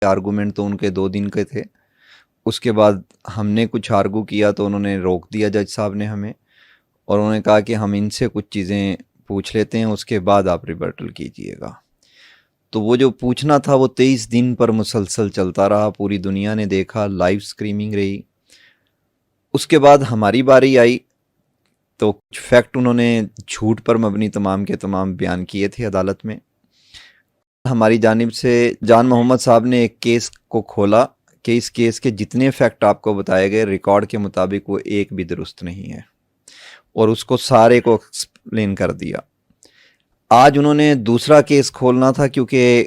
Argument تو ان کے 2 دن کے تھے. اس کے بعد ہم نے کچھ آرگو کیا تو انہوں نے روک دیا جج صاحب نے ہمیں، اور انہوں نے کہا کہ ہم ان سے کچھ چیزیں پوچھ لیتے ہیں، اس کے بعد آپ ریبرٹل کیجئے گا. تو وہ جو پوچھنا تھا وہ 23 دن پر مسلسل چلتا رہا، پوری دنیا نے دیکھا، لائیو سکریمنگ رہی. اس کے بعد ہماری باری آئی تو کچھ فیکٹ انہوں نے جھوٹ پر مبنی تمام کے تمام بیان کیے تھے عدالت میں. ہماری جانب سے جان محمد صاحب نے ایک کیس کو کھولا کہ اس کیس کے جتنے فیکٹ آپ کو بتائے گئے ریکارڈ کے مطابق وہ ایک بھی درست نہیں ہے، اور اس کو سارے کو ایکسپلین کر دیا. آج انہوں نے دوسرا کیس کھولنا تھا کیونکہ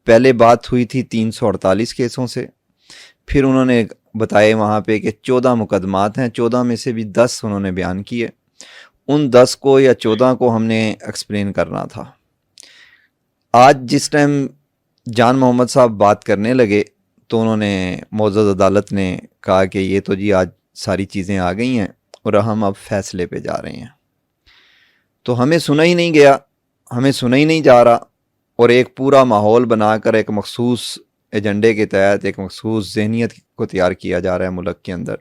پہلے بات ہوئی تھی 348 کیسوں سے. پھر انہوں نے بتائے وہاں پہ کہ 14 مقدمات ہیں، 14 میں سے بھی 10 انہوں نے بیان کیے. ان 10 کو یا 14 کو ہم نے ایکسپلین کرنا تھا. آج جس ٹائم جان محمد صاحب بات کرنے لگے تو انہوں نے معزز عدالت نے کہا کہ یہ تو جی آج ساری چیزیں آ گئی ہیں اور ہم اب فیصلے پہ جا رہے ہیں. تو ہمیں سنا ہی نہیں گیا، ہمیں سنا ہی نہیں جا رہا، اور ایک پورا ماحول بنا کر ایک مخصوص ایجنڈے کے تحت ایک مخصوص ذہنیت کو تیار کیا جا رہا ہے ملک کے اندر،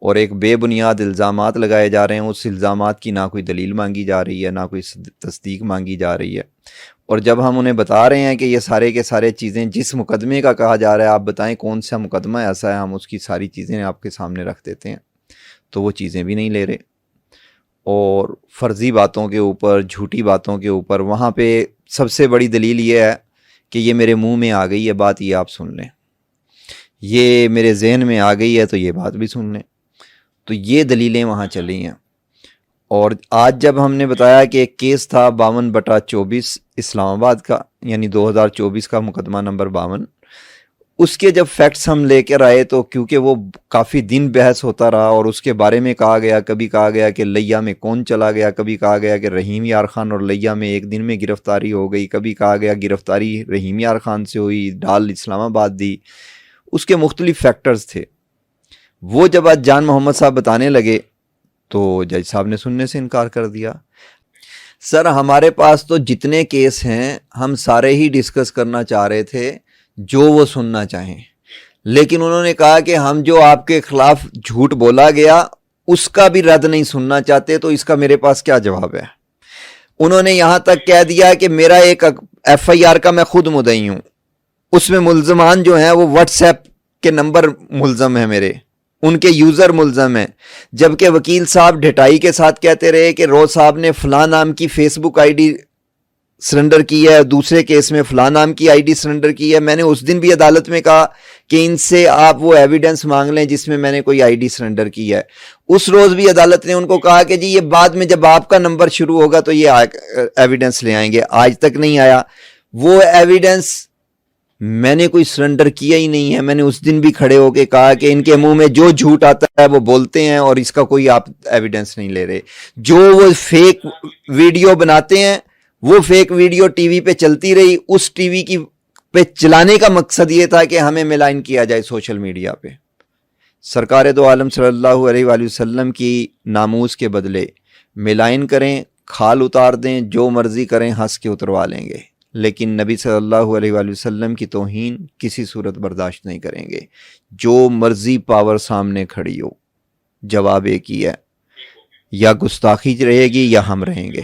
اور ایک بے بنیاد الزامات لگائے جا رہے ہیں. اس الزامات کی نہ کوئی دلیل مانگی جا رہی ہے، نہ کوئی تصدیق مانگی جا رہی ہے. اور جب ہم انہیں بتا رہے ہیں کہ یہ سارے کے سارے چیزیں جس مقدمے کا کہا جا رہا ہے آپ بتائیں کون سا مقدمہ ایسا ہے، ہم اس کی ساری چیزیں آپ کے سامنے رکھ دیتے ہیں، تو وہ چیزیں بھی نہیں لے رہے. اور فرضی باتوں کے اوپر، جھوٹی باتوں کے اوپر، وہاں پہ سب سے بڑی دلیل یہ ہے کہ یہ میرے منہ میں آ گئی ہے بات، یہ آپ سن لیں، یہ میرے ذہن میں آ گئی ہے تو یہ بات بھی سن لیں. تو یہ دلیلیں وہاں چلی ہیں. اور آج جب ہم نے بتایا کہ ایک کیس تھا 52/24 اسلام آباد کا، یعنی 2024 کا مقدمہ نمبر 52، اس کے جب فیکٹس ہم لے کر آئے تو کیونکہ وہ کافی دن بحث ہوتا رہا، اور اس کے بارے میں کہا گیا، کبھی کہا گیا کہ لیا میں کون چلا گیا، کبھی کہا گیا کہ رحیم یار خان اور لیا میں ایک دن میں گرفتاری ہو گئی، کبھی کہا گیا گرفتاری رحیم یار خان سے ہوئی، ڈال اسلام آباد دی. اس کے مختلف فیکٹرز تھے. وہ جب آج جان محمد صاحب بتانے لگے تو جج صاحب نے سننے سے انکار کر دیا. سر ہمارے پاس تو جتنے کیس ہیں ہم سارے ہی ڈسکس کرنا چاہ رہے تھے جو وہ سننا چاہیں، لیکن انہوں نے کہا کہ ہم جو آپ کے خلاف جھوٹ بولا گیا اس کا بھی رد نہیں سننا چاہتے، تو اس کا میرے پاس کیا جواب ہے. انہوں نے یہاں تک کہہ دیا کہ میرا ایک ایف آئی آر کا میں خود مدعی ہوں، اس میں ملزمان جو ہیں وہ واٹس ایپ کے نمبر ملزم ہیں، میرے ان کے یوزر ملزم ہیں. جبکہ وکیل صاحب ڈھٹائی کے ساتھ کہتے رہے کہ روز صاحب نے فلاں نام کی Facebook I D surrender کی ہے، دوسرے کیس میں فلاں نام کی آئی ڈی سرنڈر کی ہے. میں نے اس دن بھی عدالت میں کہا کہ ان سے آپ وہ ایویڈنس مانگ لیں جس میں نے کوئی آئی ڈی سرنڈر کی ہے. اس روز بھی عدالت نے ان کو کہا کہ جی یہ بعد میں جب آپ کا نمبر شروع ہوگا تو یہ ایویڈنس لے آئیں گے. آج تک نہیں آیا وہ ایویڈنس. میں نے کوئی سرنڈر کیا ہی نہیں ہے. میں نے اس دن بھی کھڑے ہو کے کہا کہ ان کے منہ میں جو جھوٹ آتا ہے وہ بولتے ہیں اور اس کا کوئی آپ ایویڈنس نہیں لے رہے. جو وہ فیک ویڈیو بناتے ہیں وہ فیک ویڈیو ٹی وی پہ چلتی رہی، اس ٹی وی کی پہ چلانے کا مقصد یہ تھا کہ ہمیں ملائن کیا جائے سوشل میڈیا پہ. سرکار دو عالم صلی اللہ علیہ وآلہ وسلم کی ناموس کے بدلے ملائن کریں، کھال اتار دیں، جو مرضی کریں، ہنس کے اتروا لیں گے، لیکن نبی صلی اللہ علیہ وآلہ وسلم کی توہین کسی صورت برداشت نہیں کریں گے. جو مرضی پاور سامنے کھڑی ہو، جواب ایک ہی ہے، یا گستاخی رہے گی یا ہم رہیں گے.